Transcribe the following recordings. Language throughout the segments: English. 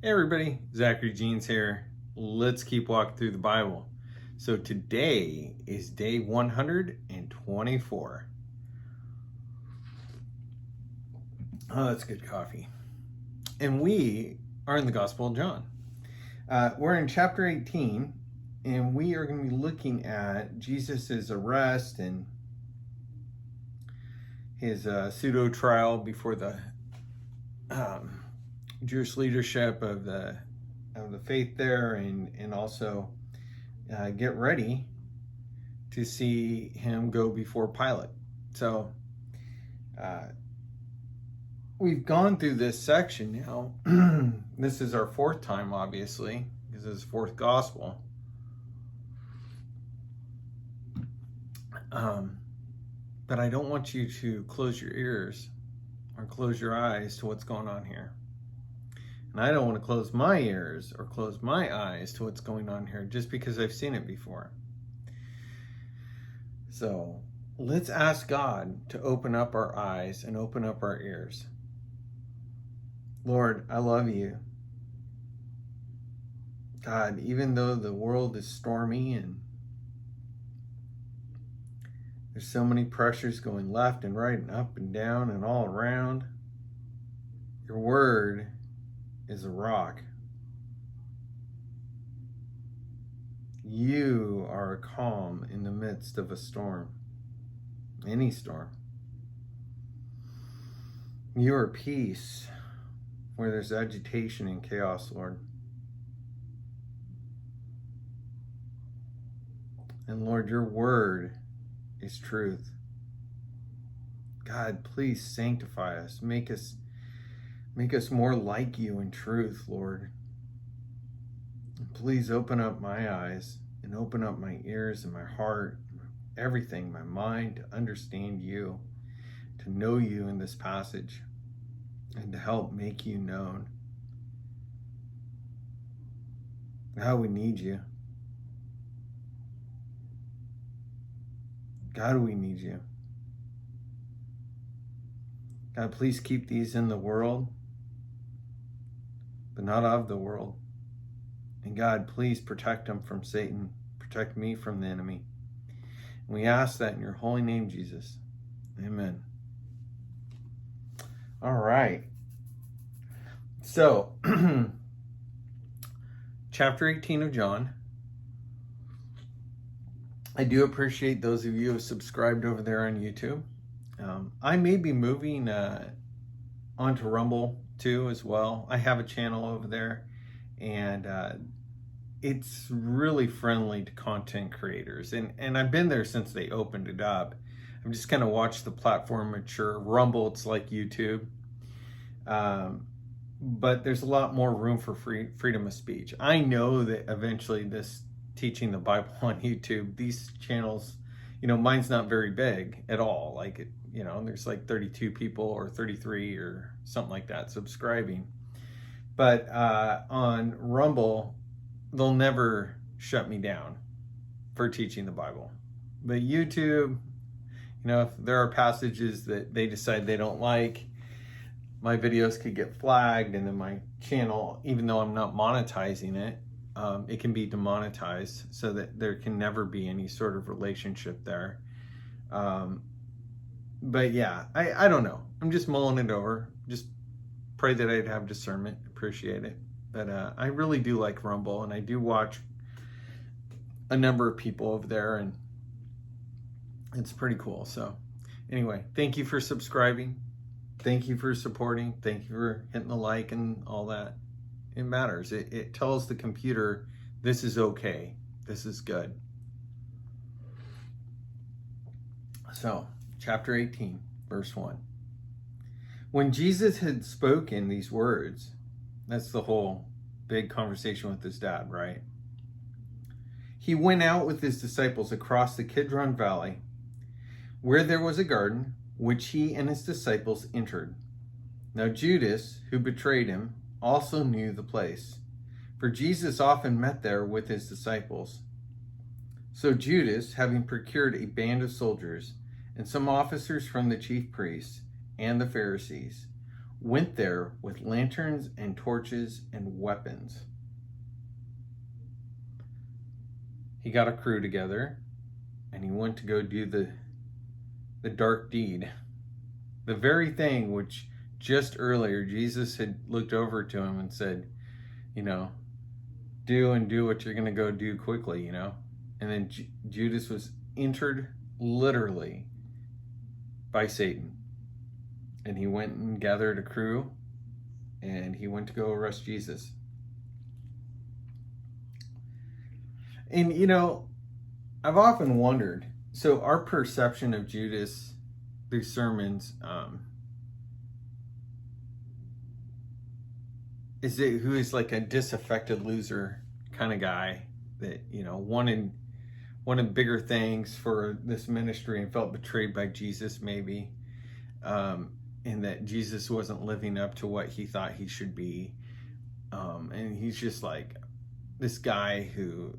Hey everybody, Zachary Jeans here. Let's keep walking through the Bible. So today is day 124. Oh, that's good coffee. And we are in the Gospel of John. We're in chapter 18, and we are going to be looking at Jesus' arrest and his pseudo trial before the Jewish leadership of the faith there, and also get ready to see him go before Pilate. So we've gone through this section now. This is our fourth time, obviously, because this is fourth gospel. But I don't want you to close your ears or close your eyes to what's going on here. And I don't want to close my ears or close my eyes to what's going on here just because I've seen it before. So let's ask God to open up our eyes and open up our ears. Lord, I love you. God, even though the world is stormy and there's so many pressures going left and right and up and down and all around, your word is a rock. You are a calm in the midst of a storm, any storm. You are peace where there's agitation and chaos, Lord. And Lord, your word is truth. God, please sanctify us. Make us more like you in truth, Lord. And please open up my eyes and open up my ears and my heart, everything, my mind, to understand you, to know you in this passage, and to help make you known. God, we need you. God, we need you. God, please keep these in the world, but not of the world. And God, please protect them from Satan. Protect me from the enemy. And we ask that in your holy name, Jesus. Amen. All right. So, chapter 18 of John. I do appreciate those of you who have subscribed over there on YouTube. I may be moving onto Rumble too as well. I have a channel over there, and it's really friendly to content creators. And I've been there since they opened it up. I've just kind of watched the platform mature. Rumble, it's like YouTube. But there's a lot more room for freedom of speech. I know that eventually this teaching the Bible on YouTube, these channels, mine's not very big at all. Like, there's like 32 people or 33 or something like that subscribing. But on Rumble, they'll never shut me down for teaching the Bible. But YouTube, if there are passages that they decide they don't like, my videos could get flagged, and then my channel, even though I'm not monetizing it, it can be demonetized, so that there can never be any sort of relationship there. But yeah, I don't know. I'm just mulling it over. Just pray that I'd have discernment. Appreciate it. But I really do like Rumble, and I do watch a number of people over there, and it's pretty cool. So anyway, thank you for subscribing. Thank you for supporting. Thank you for hitting the like and all that. It matters. It tells the computer, this is okay. This is good. So, chapter 18, verse 1. When Jesus had spoken these words, that's the whole big conversation with his dad, right? He went out with his disciples across the Kidron Valley, where there was a garden, which he and his disciples entered. Now Judas, who betrayed him, also knew the place, for Jesus often met there with his disciples. So Judas, having procured a band of soldiers and some officers from the chief priests and the Pharisees, went there with lanterns and torches and weapons. He got a crew together and he went to go do the dark deed. The very thing which just earlier Jesus had looked over to him and said, do what you're going to go do quickly, And then Judas was entered literally by Satan. And he went and gathered a crew and he went to go arrest Jesus. And, I've often wondered, so our perception of Judas through sermons, is it who is like a disaffected loser kind of guy that, wanted bigger things for this ministry and felt betrayed by Jesus maybe, and that Jesus wasn't living up to what he thought he should be. And he's just like this guy who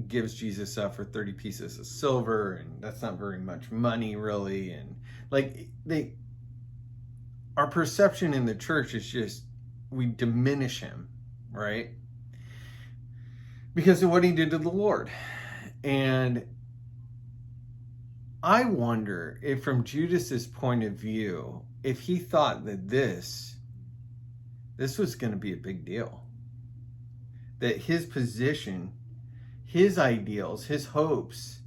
gives Jesus up for 30 pieces of silver, and that's not very much money really. And like our perception in the church is just, we diminish him, right? Because of what he did to the Lord. And I wonder if from Judas's point of view, if he thought that this was going to be a big deal. That his position, his ideals, his hopes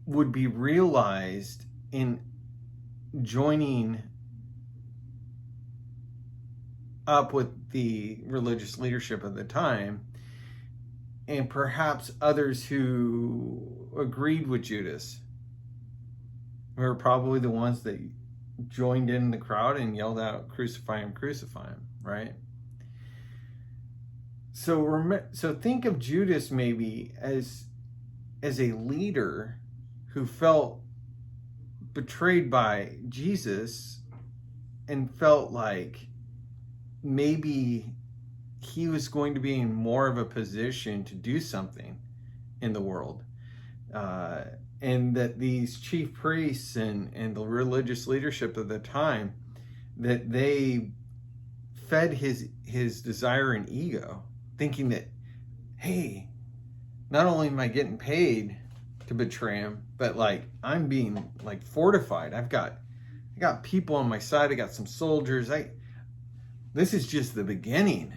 would be realized in joining up with the religious leadership of the time, and perhaps others who agreed with Judas were probably the ones that joined in the crowd and yelled out, "Crucify him, crucify him," right? So think of Judas maybe as a leader who felt betrayed by Jesus and felt like maybe he was going to be in more of a position to do something in the world. And that these chief priests and the religious leadership of the time, that they fed his desire and ego, thinking that, hey, not only am I getting paid to betray him, but like I'm being like fortified. I got people on my side. I got some soldiers. This is just the beginning.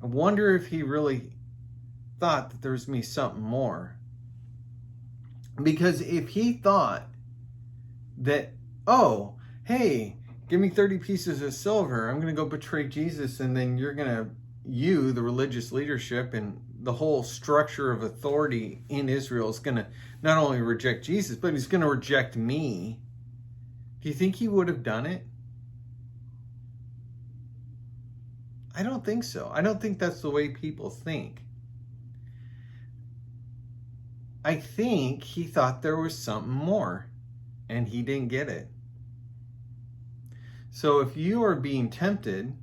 I wonder if he really thought that there was going to be something more. Because if he thought that, oh, hey, give me 30 pieces of silver, I'm going to go betray Jesus, and then you, the religious leadership and the whole structure of authority in Israel, is going to not only reject Jesus, but he's going to reject me. Do you think he would have done it? I don't think so. I don't think that's the way people think. I think he thought there was something more, and he didn't get it. So if you are being tempted,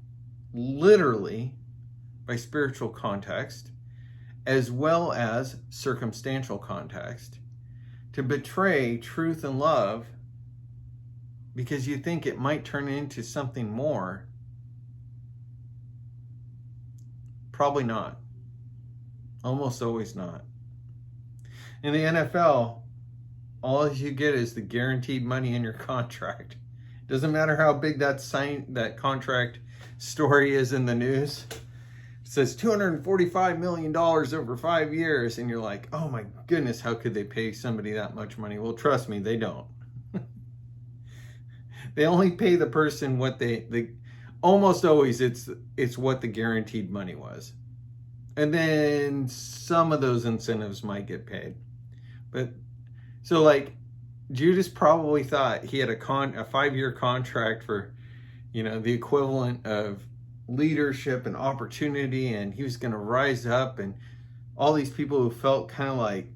literally, by spiritual context, as well as circumstantial context, to betray truth and love because you think it might turn into something more, probably not. Almost always not. In the NFL, all you get is the guaranteed money in your contract. Doesn't matter how big that contract story is in the news. It says $245 million over 5 years, and you're like, oh my goodness, how could they pay somebody that much money? Well, trust me, they don't. They only pay the person what they almost always it's what the guaranteed money was. And then some of those incentives might get paid. But so like Judas probably thought he had a 5-year contract for, the equivalent of leadership and opportunity, and he was going to rise up, and all these people who felt kind of like,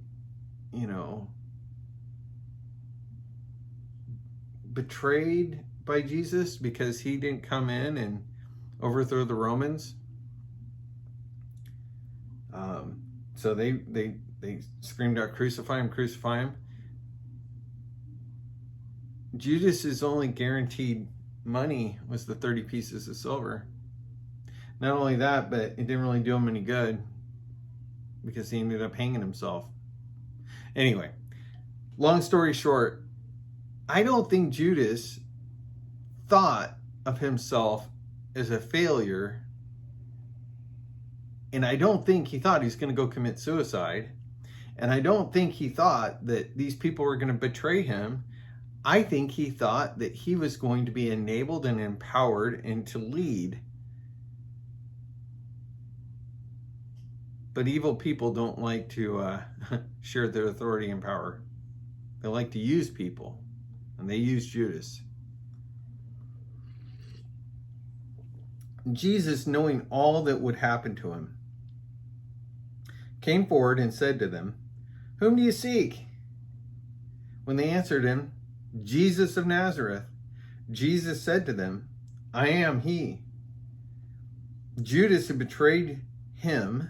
betrayed by Jesus because he didn't come in and overthrow the Romans. So they screamed out, "Crucify him, crucify him." Judas's only guaranteed money was the 30 pieces of silver. Not only that, but it didn't really do him any good because he ended up hanging himself. Anyway, long story short, I don't think Judas thought of himself as a failure, and I don't think he thought he's going to go commit suicide, and I don't think he thought that these people were going to betray him. I think he thought that he was going to be enabled and empowered and to lead. But evil people don't like to share their authority and power. They like to use people, and they used Judas. Jesus, knowing all that would happen to him, came forward and said to them, "Whom do you seek?" When they answered him, "Jesus of Nazareth," Jesus said to them, "I am he." Judas, who betrayed him,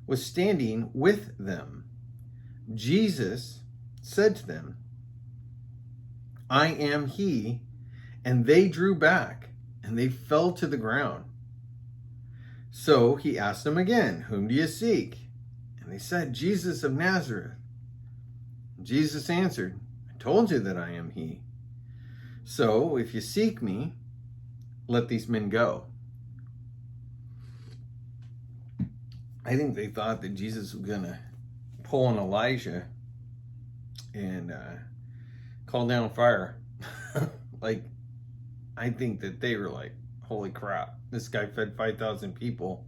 was standing with them. Jesus said to them, "I am he," and they drew back, and they fell to the ground. So he asked them again, "Whom do you seek?" And they said, "Jesus of Nazareth." Jesus answered, "I told you that I am he. So if you seek me, let these men go." I think they thought that Jesus was going to pull on Elijah and call down fire. Like, I think that they were like, holy crap, this guy fed 5,000 people.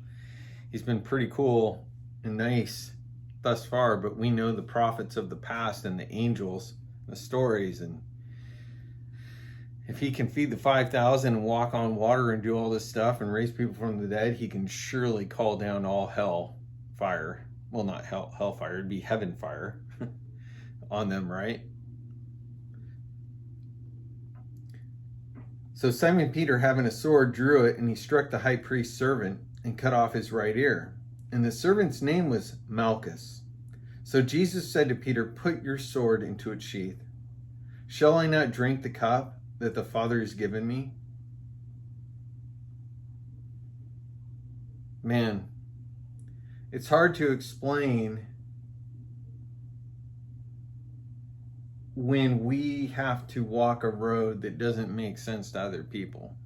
He's been pretty cool and nice thus far, but we know the prophets of the past and the angels, the stories, and if he can feed the 5,000 and walk on water and do all this stuff and raise people from the dead, he can surely call down all hell fire. Well, not hellfire, it'd be heaven fire on them, right? So Simon Peter, having a sword, drew it, and he struck the high priest's servant and cut off his right ear. And the servant's name was Malchus. So Jesus said to Peter, "Put your sword into its sheath. Shall I not drink the cup that the Father has given me?" Man, it's hard to explain when we have to walk a road that doesn't make sense to other people.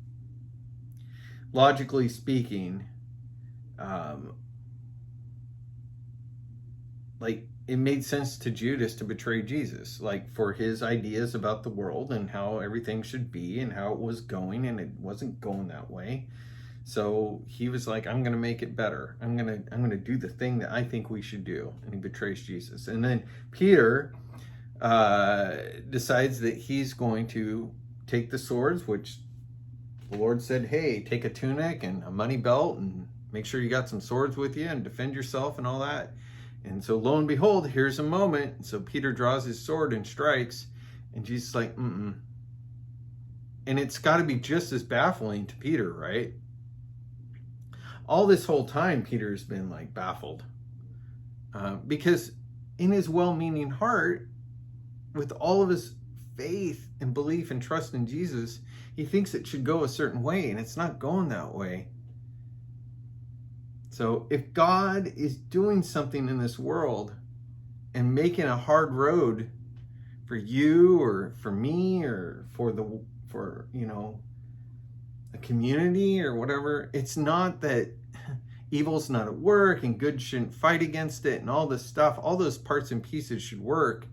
Logically speaking, like it made sense to Judas to betray Jesus, like for his ideas about the world and how everything should be and how it was going, and it wasn't going that way. So he was like, "I'm going to make it better. I'm going to do the thing that I think we should do." And he betrays Jesus. And then Peter decides that he's going to take the swords, which the Lord said, "Hey, take a tunic and a money belt and make sure you got some swords with you and defend yourself and all that." And so lo and behold, here's a moment. And so Peter draws his sword and strikes, and Jesus is like, And it's got to be just as baffling to Peter, right? All this whole time, Peter's been like baffled because in his well-meaning heart, with all of his faith and belief and trust in Jesus, he thinks it should go a certain way, and it's not going that way. So if God is doing something in this world and making a hard road for you or for me or for a community or whatever, it's not that evil's not at work and good shouldn't fight against it and all this stuff. All those parts and pieces should work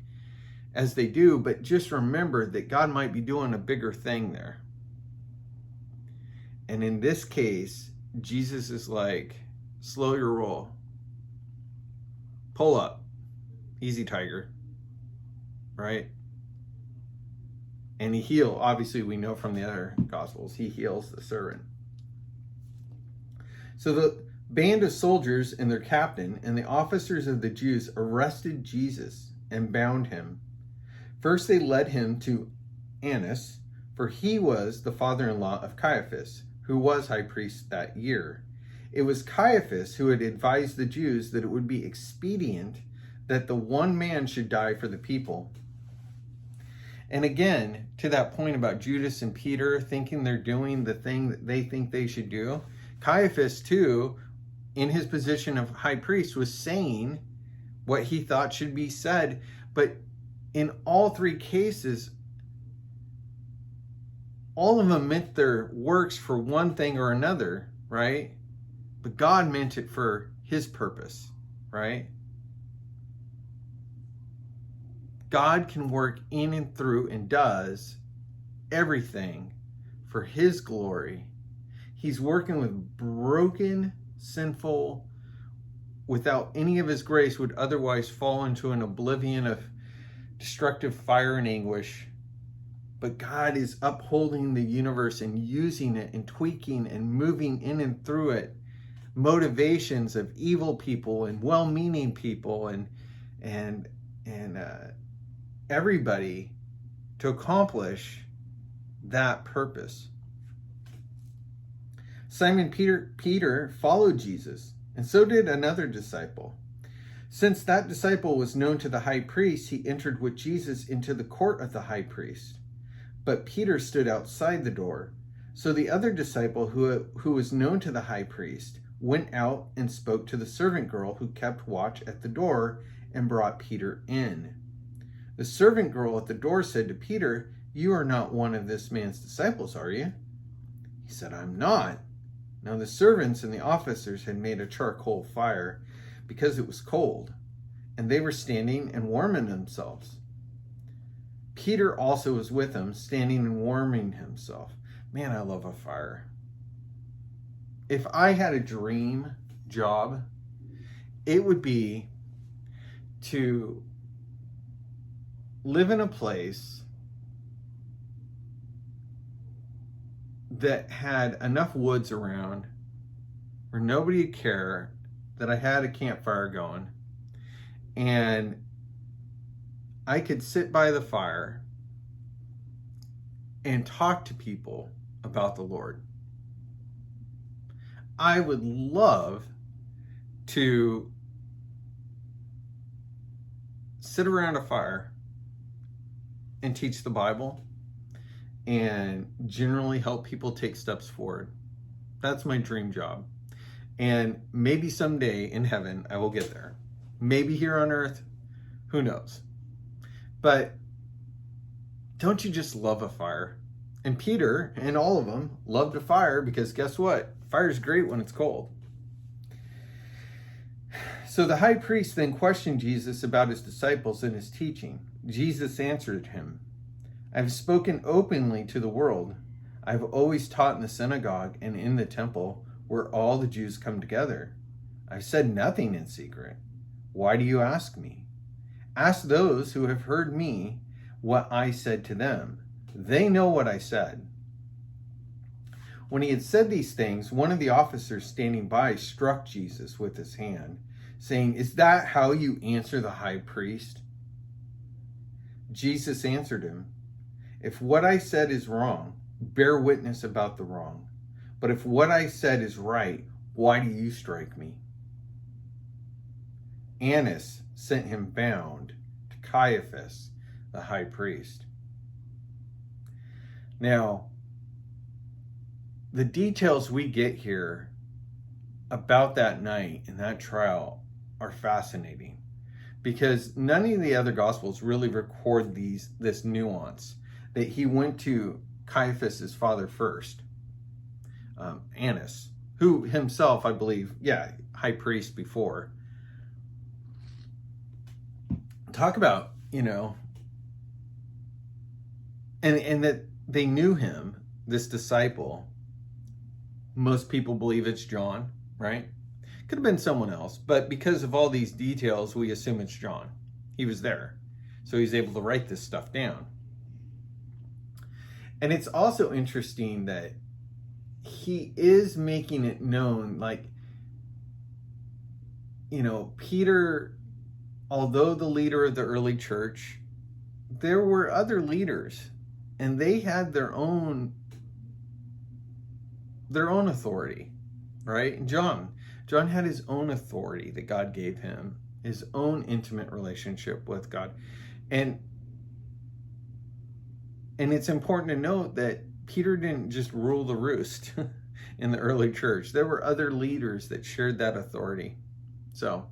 as they do, but just remember that God might be doing a bigger thing there. And in this case, Jesus is like, slow your roll. Pull up. Easy, tiger. Right? And he heals. Obviously, we know from the other Gospels, he heals the servant. So the band of soldiers and their captain and the officers of the Jews arrested Jesus and bound him. First, they led him to Annas, for he was the father-in-law of Caiaphas, who was high priest that year. It was Caiaphas who had advised the Jews that it would be expedient that the one man should die for the people. And again, to that point about Judas and Peter thinking they're doing the thing that they think they should do, Caiaphas too, in his position of high priest, was saying what he thought should be said. But in all three cases, all of them meant their works for one thing or another, right? But God meant it for his purpose, right? God can work in and through and does everything for his glory. He's working with broken, sinful, without any of his grace, would otherwise fall into an oblivion of destructive fire and anguish. But God is upholding the universe and using it and tweaking and moving in and through it motivations of evil people and well-meaning people and everybody to accomplish that purpose. Simon Peter followed Jesus, and so did another disciple. Since that disciple was known to the high priest, he entered with Jesus into the court of the high priest. But Peter stood outside the door. So the other disciple who was known to the high priest went out and spoke to the servant girl who kept watch at the door and brought Peter in. The servant girl at the door said to Peter, "You are not one of this man's disciples, are you?" He said, "I'm not." Now the servants and the officers had made a charcoal fire because it was cold, and they were standing and warming themselves. Peter also was with them, standing and warming himself. Man, I love a fire. If I had a dream job, it would be to live in a place that had enough woods around where nobody would care that I had a campfire going, and I could sit by the fire and talk to people about the Lord. I would love to sit around a fire and teach the Bible and generally help people take steps forward. That's my dream job. And maybe someday in heaven I will get there. Maybe here on earth, who knows? But don't you just love a fire? And Peter and all of them loved a fire because guess what? Fire's great when it's cold. So the high priest then questioned Jesus about his disciples and his teaching. Jesus answered him, "I've spoken openly to the world. I've always taught in the synagogue and in the temple where all the Jews come together. I've said nothing in secret. Why do you ask me? Ask those who have heard me what I said to them. They know what I said." When he had said these things, one of the officers standing by struck Jesus with his hand, saying, "Is that how you answer the high priest?" Jesus answered him, "If what I said is wrong, bear witness about the wrong. But if what I said is right, why do you strike me?" Annas sent him bound to Caiaphas, the high priest. Now, the details we get here about that night and that trial are fascinating because none of the other gospels really record this nuance that he went to Caiaphas' father first, Annas, who himself, I believe, high priest before. Talk about, and that they knew him, this disciple. Most people believe it's John, right? Could have been someone else, but because of all these details, we assume it's John. He was there, so he's able to write this stuff down. And it's also interesting that he is making it known, Peter, although the leader of the early church, there were other leaders, and they had their own authority, right? And John had his own authority that God gave him, his own intimate relationship with God. And And it's important to note that Peter didn't just rule the roost in the early church. There were other leaders that shared that authority. So,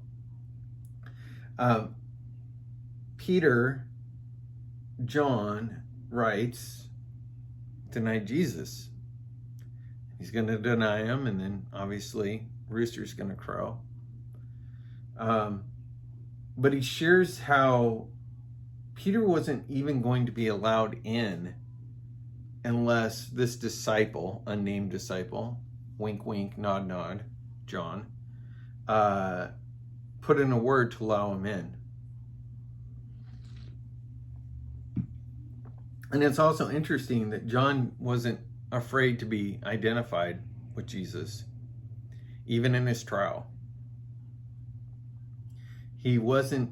Peter, John writes, denied Jesus. He's going to deny him, and then obviously rooster's going to crow. But he shares how Peter wasn't even going to be allowed in unless this disciple, unnamed disciple, wink, wink, nod, nod, John, put in a word to allow him in. And it's also interesting that John wasn't afraid to be identified with Jesus, even in his trial. He wasn't,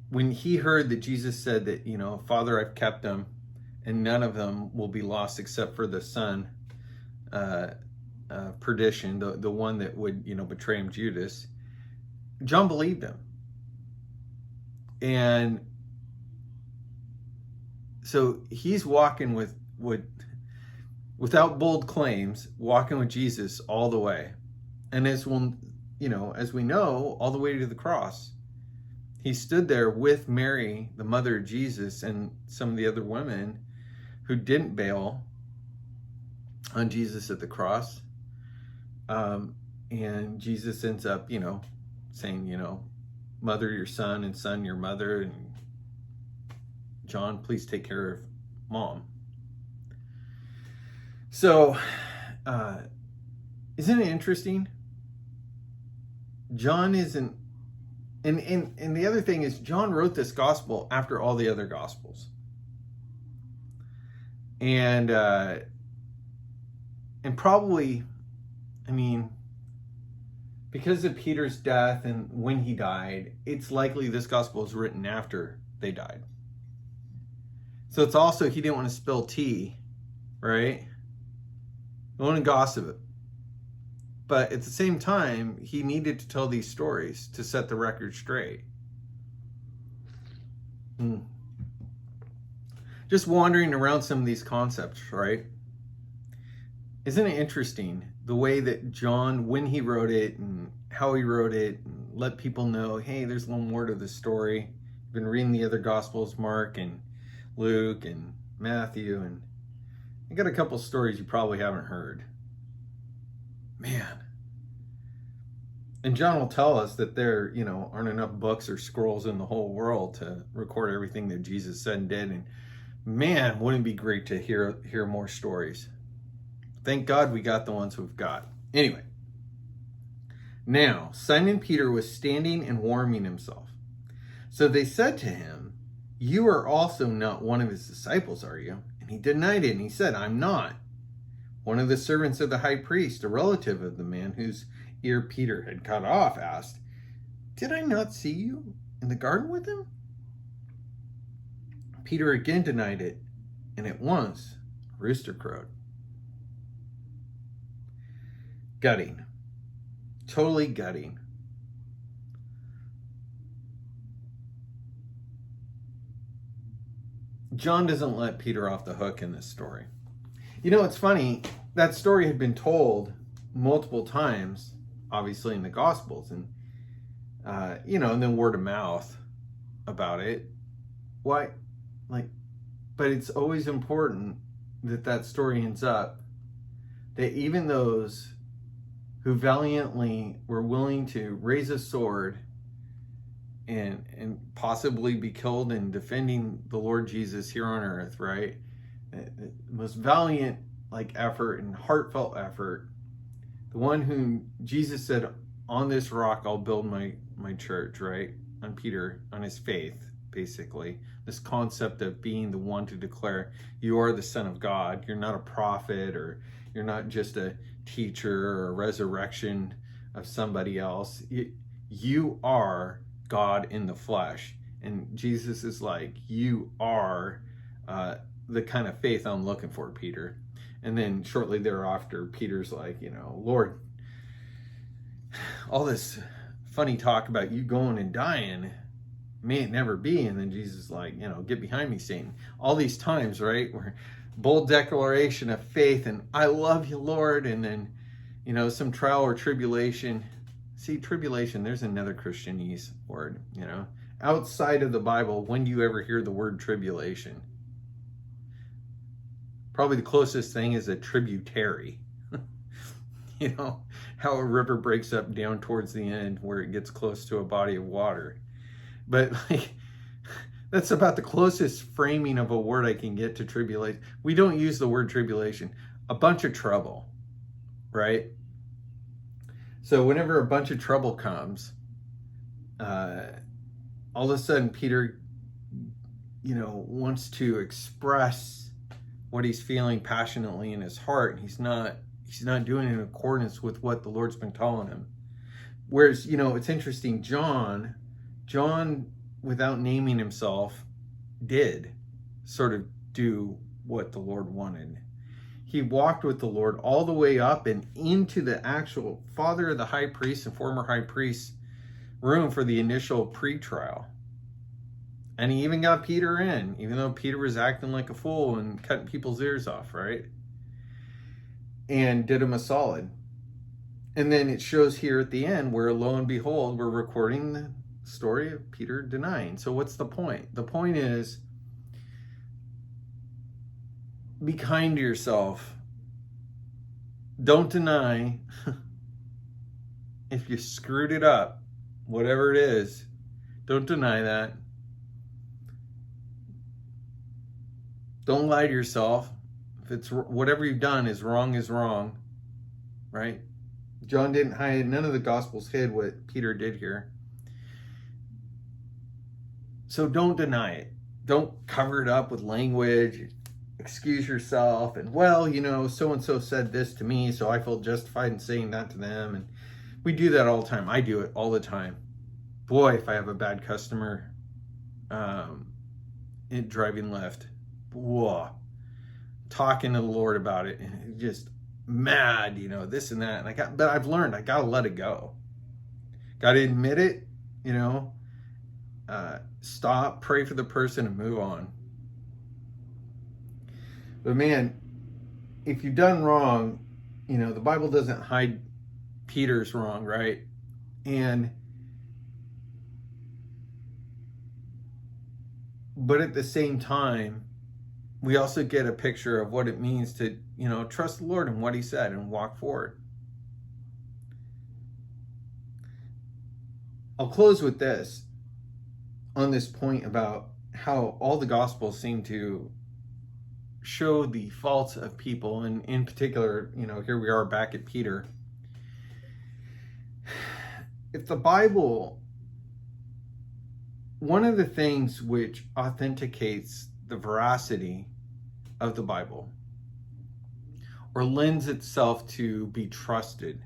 when he heard that Jesus said that, Father, I've kept them, and none of them will be lost except for the son, perdition, the one that would, betray him, Judas, John believed him. And so he's walking without bold claims, walking with Jesus all the way. And as we know, all the way to the cross. He stood there with Mary, the mother of Jesus, and some of the other women who didn't bail on Jesus at the cross. And Jesus ends up, saying, mother your son and son your mother, and John, please take care of mom. So, isn't it interesting? John isn't, and the other thing is, John wrote this gospel after all the other gospels. And probably, because of Peter's death and when he died, it's likely this gospel was written after they died. So it's also, he didn't want to spill tea, right? He wanted to gossip it. But at the same time, he needed to tell these stories to set the record straight. Just wandering around some of these concepts, right? Isn't it interesting the way that John, when he wrote it and how he wrote it, and let people know, hey, there's one more to the story. I've been reading the other Gospels, Mark and Luke and Matthew, and I got a couple stories you probably haven't heard. Man. And John will tell us that there, aren't enough books or scrolls in the whole world to record everything that Jesus said and did. And man, wouldn't it be great to hear more stories? Thank God we got the ones we've got. Anyway. Now, Simon Peter was standing and warming himself. So they said to him, you are also not one of his disciples, are you? And he denied it, and he said, I'm not. One of the servants of the high priest, a relative of the man whose ear Peter had cut off, asked, did I not see you in the garden with him? Peter again denied it, and at once a rooster crowed. Gutting. Totally gutting. John doesn't let Peter off the hook in this story. It's funny, that story had been told multiple times, obviously in the Gospels, and and then word of mouth about it. Why? But it's always important that story ends up, that even those who valiantly were willing to raise a sword and possibly be killed in defending the Lord Jesus here on earth, right? The most valiant effort and heartfelt effort, the one whom Jesus said, on this rock I'll build my church, right? On Peter, on his faith, basically. This concept of being the one to declare you are the Son of God. You're not a prophet, or you're not just a teacher or a resurrection of somebody else. You are God in the flesh. And Jesus is like, you are the kind of faith I'm looking for, Peter. And then shortly thereafter, Peter's like, Lord, all this funny talk about you going and dying, may it never be. And then Jesus is like, get behind me, Satan. All these times, right, where bold declaration of faith and I love you, Lord. And then, some trial or tribulation. See, tribulation, there's another Christianese word, outside of the Bible. When do you ever hear the word tribulation? Probably the closest thing is a tributary. How a river breaks up down towards the end where it gets close to a body of water. But that's about the closest framing of a word I can get to tribulation. We don't use the word tribulation. A bunch of trouble, right? So whenever a bunch of trouble comes, all of a sudden Peter, wants to express what he's feeling passionately in his heart. He's not doing it in accordance with what the Lord's been telling him. Whereas, it's interesting, John, without naming himself, did sort of do what the Lord wanted. He walked with the Lord all the way up and into the actual father of the high priest and former high priest room for the initial pre-trial. And he even got Peter in, even though Peter was acting like a fool and cutting people's ears off, right? And did him a solid. And then it shows here at the end where, lo and behold, we're recording the story of Peter denying. So what's the point? The point is, be kind to yourself. Don't deny. If you screwed it up, whatever it is, don't deny that. Don't lie to yourself. If it's whatever you've done is wrong, right? John didn't hide, none of the Gospels hid what Peter did here. So don't deny it. Don't cover it up with language, excuse yourself, and so-and-so said this to me, so I feel justified in saying that to them. And we do that all the time. I do it all the time. Boy, if I have a bad customer in driving Lyft, whoa, talking to the Lord about it, and just mad, this and that. And but I've learned I gotta let it go. Gotta admit it, stop, pray for the person, and move on. But man, if you've done wrong, the Bible doesn't hide Peter's wrong, right? But at the same time, we also get a picture of what it means to, trust the Lord in what he said and walk forward. I'll close with this, on this point about how all the Gospels seem to show the faults of people. And in particular, here we are back at Peter. If the Bible, one of the things which authenticates the veracity of the Bible, or lends itself to be trusted,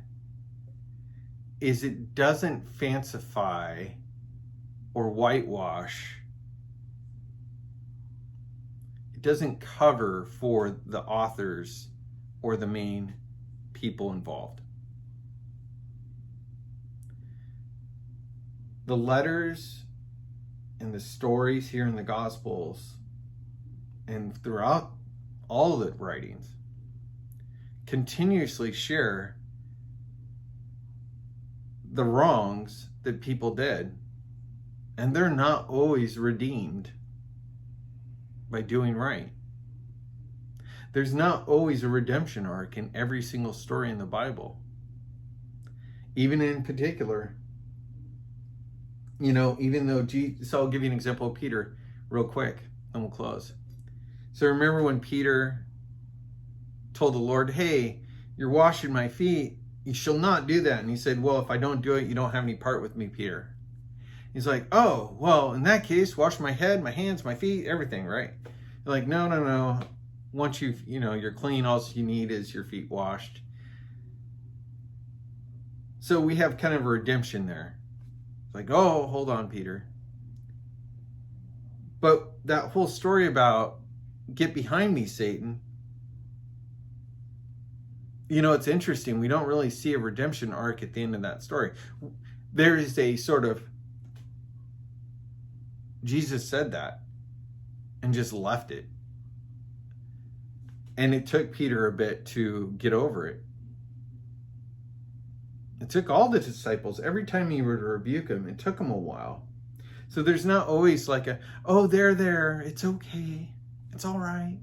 is it doesn't fancify or whitewash. It doesn't cover for the authors or the main people involved. The letters and the stories here in the Gospels and throughout all the writings continuously share the wrongs that people did, and they're not always redeemed by doing right. There's not always a redemption arc in every single story in the Bible. Even in particular, even though so I'll give you an example of Peter real quick and we'll close. So remember when Peter told the Lord, hey, you're washing my feet, you shall not do that. And he said, well, if I don't do it, you don't have any part with me, Peter. He's like, oh, well, in that case, wash my head, my hands, my feet, everything, right? You're like, no. Once you're clean, all you need is your feet washed. So we have kind of a redemption there. It's like, oh, hold on, Peter. But that whole story about get behind me, Satan, it's interesting. We don't really see a redemption arc at the end of that story. There is a sort of Jesus said that and just left it. And it took Peter a bit to get over it. It took all the disciples, every time he would rebuke them, it took them a while. So there's not always like oh, there, it's okay, it's all right.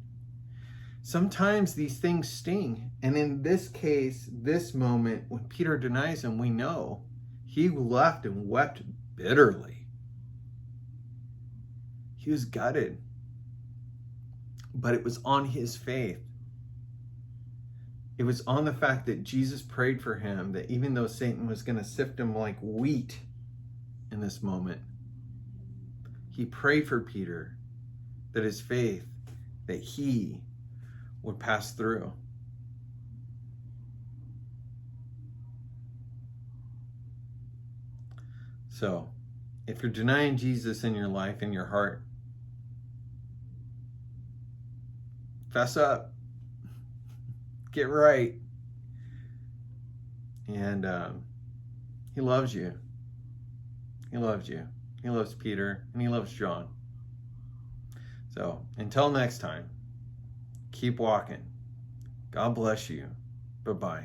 Sometimes these things sting. And in this case, this moment, when Peter denies him, we know he left and wept bitterly. He was gutted. But it was on his faith. It was on the fact that Jesus prayed for him, that even though Satan was going to sift him like wheat in this moment, he prayed for Peter, that his faith, that he would pass through. So, if you're denying Jesus in your life, in your heart, fess up. Get right. And he loves you. He loves you. He loves Peter, and he loves John. So, until next time, keep walking. God bless you. Bye-bye.